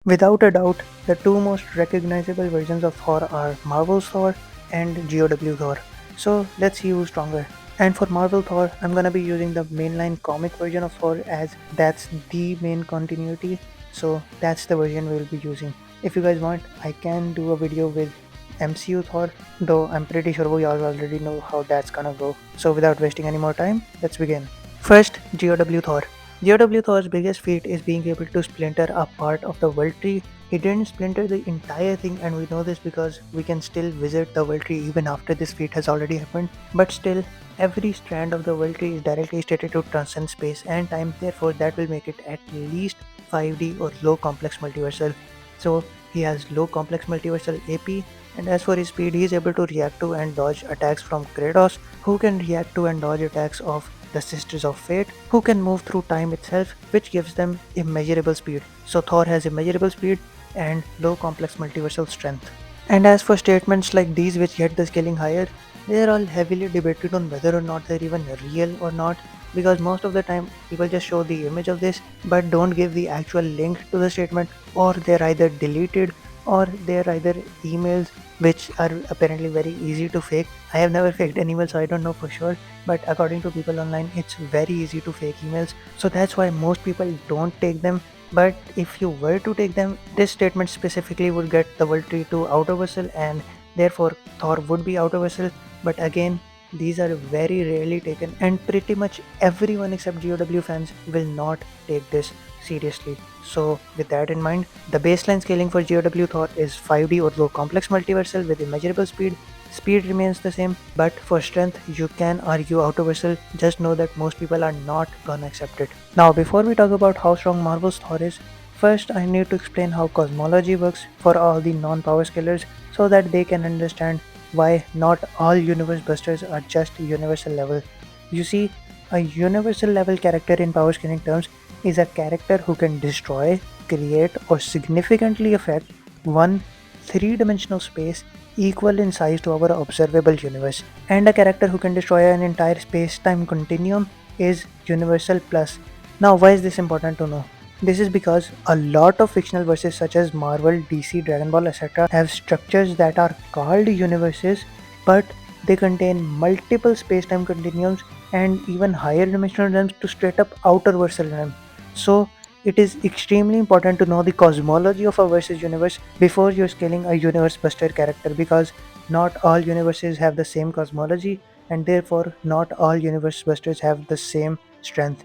Without a doubt, the two most recognizable versions of Thor are Marvel's Thor and GOW Thor. So let's see who's stronger. And for Marvel Thor, I'm gonna be using the mainline comic version of Thor as that's the main continuity. So that's the version we'll be using. If you guys want, I can do a video with MCU Thor, though I'm pretty sure we all already know how that's gonna go. So without wasting any more time, let's begin. First, GOW Thor. GOW Thor's biggest feat is being able to splinter a part of the World Tree. He didn't splinter the entire thing, and we know this because we can still visit the World Tree even after this feat has already happened. But still, every strand of the World Tree is directly stated to transcend space and time, therefore, that will make it at least 5D or low complex multiversal. So, he has low complex multiversal AP, and as for his speed, he is able to react to and dodge attacks from Kratos, who can react to and dodge attacks of the Sisters of Fate, who can move through time itself, which gives them immeasurable speed. So Thor has immeasurable speed and low complex multiversal strength. And as for statements like these which get the scaling higher, they are all heavily debated on whether or not they're even real or not, because most of the time people just show the image of this but don't give the actual link to the statement, or they're either deleted or they're either emails which are apparently very easy to fake. I have never faked an email, so I don't know for sure, but according to people online, it's very easy to fake emails. So that's why most people don't take them. But if you were to take them, this statement specifically would get the World Tree to Outer Vessel, and therefore Thor would be Outer Vessel. But again, these are very rarely taken, and pretty much everyone except GOW fans will not take this seriously. So, with that in mind, the baseline scaling for GOW Thor is 5D or low complex multiversal with immeasurable speed. Speed remains the same, but for strength, you can argue Outer Vessel. Just know that most people are not gonna accept it. Now, before we talk about how strong Marvel's Thor is, first I need to explain how cosmology works for all the non power scalers so that they can understand why not all universe busters are just universal level. You see, a universal level character in power scaling terms is a character who can destroy, create, or significantly affect one three-dimensional space equal in size to our observable universe. And a character who can destroy an entire space-time continuum is universal plus. Now, why is this important to know? This is because a lot of fictional verses such as Marvel, DC, Dragon Ball, etc. have structures that are called universes, but they contain multiple space-time continuums and even higher dimensional realms to straight up outer versal realm. So it is extremely important to know the cosmology of a versus universe before you're scaling a universe buster character, because not all universes have the same cosmology, and therefore not all universe busters have the same strength.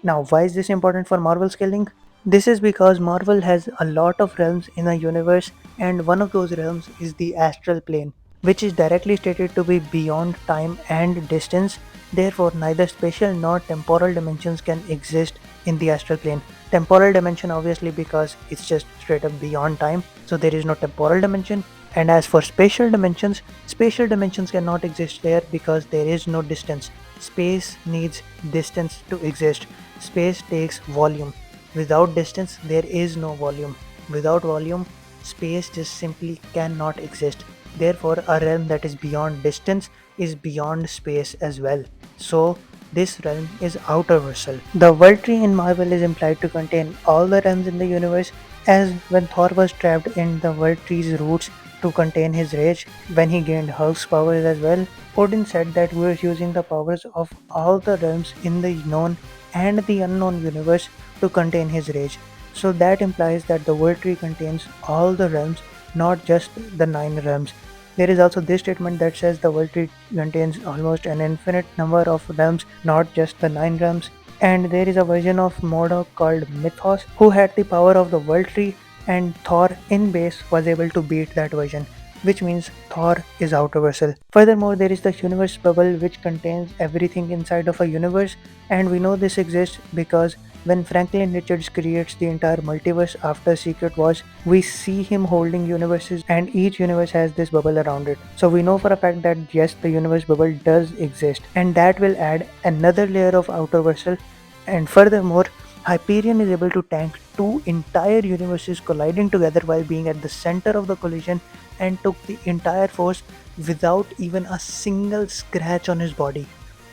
Now, why is this important for Marvel scaling? This is because Marvel has a lot of realms in a universe, and one of those realms is the astral plane, which is directly stated to be beyond time and distance. Therefore, neither spatial nor temporal dimensions can exist in the astral plane. Temporal dimension, obviously, because it's just straight up beyond time, so there is no temporal dimension. And as for spatial dimensions cannot exist there because there is no distance. Space needs distance to exist. Space takes volume. Without distance, there is no volume. Without volume, space just simply cannot exist. Therefore, a realm that is beyond distance is beyond space as well. So, this realm is outerversal. The World Tree in Marvel is implied to contain all the realms in the universe, as when Thor was trapped in the World Tree's roots to contain his rage, when he gained Hulk's powers as well, Odin said that we are using the powers of all the realms in the known and the unknown universe to contain his rage. So that implies that the World Tree contains all the realms, not just the 9 realms. There is also this statement that says the World Tree contains almost an infinite number of realms, not just the 9 realms. And there is a version of Modok called Mythos who had the power of the World Tree, and Thor in base was able to beat that version, which means Thor is outerversal. Furthermore, there is the universe bubble which contains everything inside of a universe, and we know this exists because when Franklin Richards creates the entire multiverse after Secret Wars, we see him holding universes, and each universe has this bubble around it. So we know for a fact that yes, the universe bubble does exist, and that will add another layer of outerversal. And furthermore, Hyperion is able to tank two entire universes colliding together while being at the center of the collision, and took the entire force without even a single scratch on his body.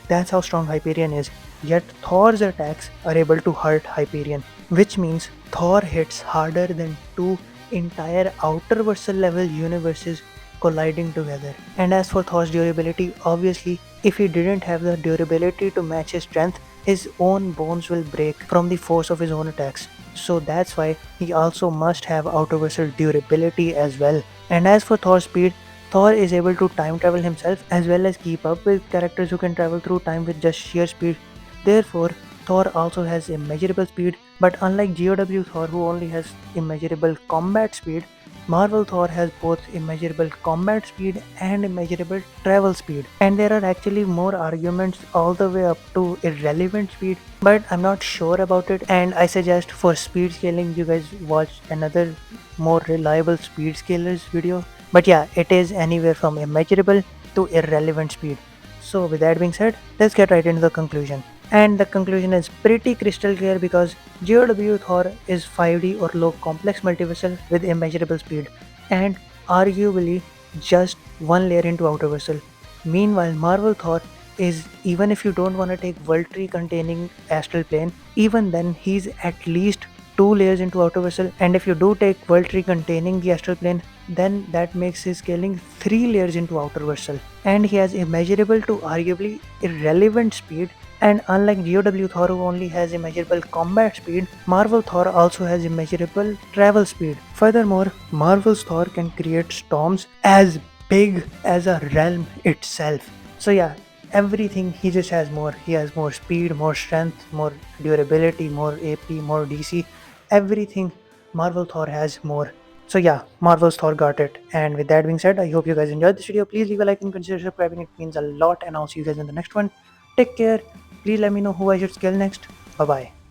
That's how strong Hyperion is. Yet Thor's attacks are able to hurt Hyperion. which means Thor hits harder than two entire outer level universes colliding together. And as for Thor's durability, obviously, if he didn't have the durability to match his strength, his own bones will break from the force of his own attacks. So that's why he also must have outer durability as well. And as for Thor's speed, Thor is able to time travel himself as well as keep up with characters who can travel through time with just sheer speed. Therefore, Thor also has immeasurable speed, but unlike GOW Thor, who only has immeasurable combat speed, Marvel Thor has both immeasurable combat speed and immeasurable travel speed. And there are actually more arguments all the way up to irrelevant speed, but I'm not sure about it. And I suggest for speed scaling, you guys watch another more reliable speed scalers video. But yeah, it is anywhere from immeasurable to irrelevant speed. So, with that being said, let's get right into the conclusion. And the conclusion is pretty crystal clear because GOW Thor is 5D or low complex multiversal with immeasurable speed, and arguably just one layer into outer vessel. Meanwhile, Marvel Thor is, even if you don't want to take World Tree containing Astral Plane, even then he's at least two layers into outer vessel, and if you do take World Tree containing the Astral Plane, then that makes his scaling three layers into outer vessel. And he has immeasurable to arguably irrelevant speed, and unlike GOW Thor who only has immeasurable combat speed, Marvel Thor also has immeasurable travel speed. Furthermore, Marvel's Thor can create storms as big as a realm itself. So yeah, everything he just has more. He has more speed, more strength, more durability, more AP, more DC. Everything Marvel Thor has more. So yeah, Marvel's Thor got it. And with that being said, I hope you guys enjoyed this video. Please leave a like and consider subscribing. It means a lot. And I'll see you guys in the next one. Take care. Please let me know who I should scale next. Bye bye.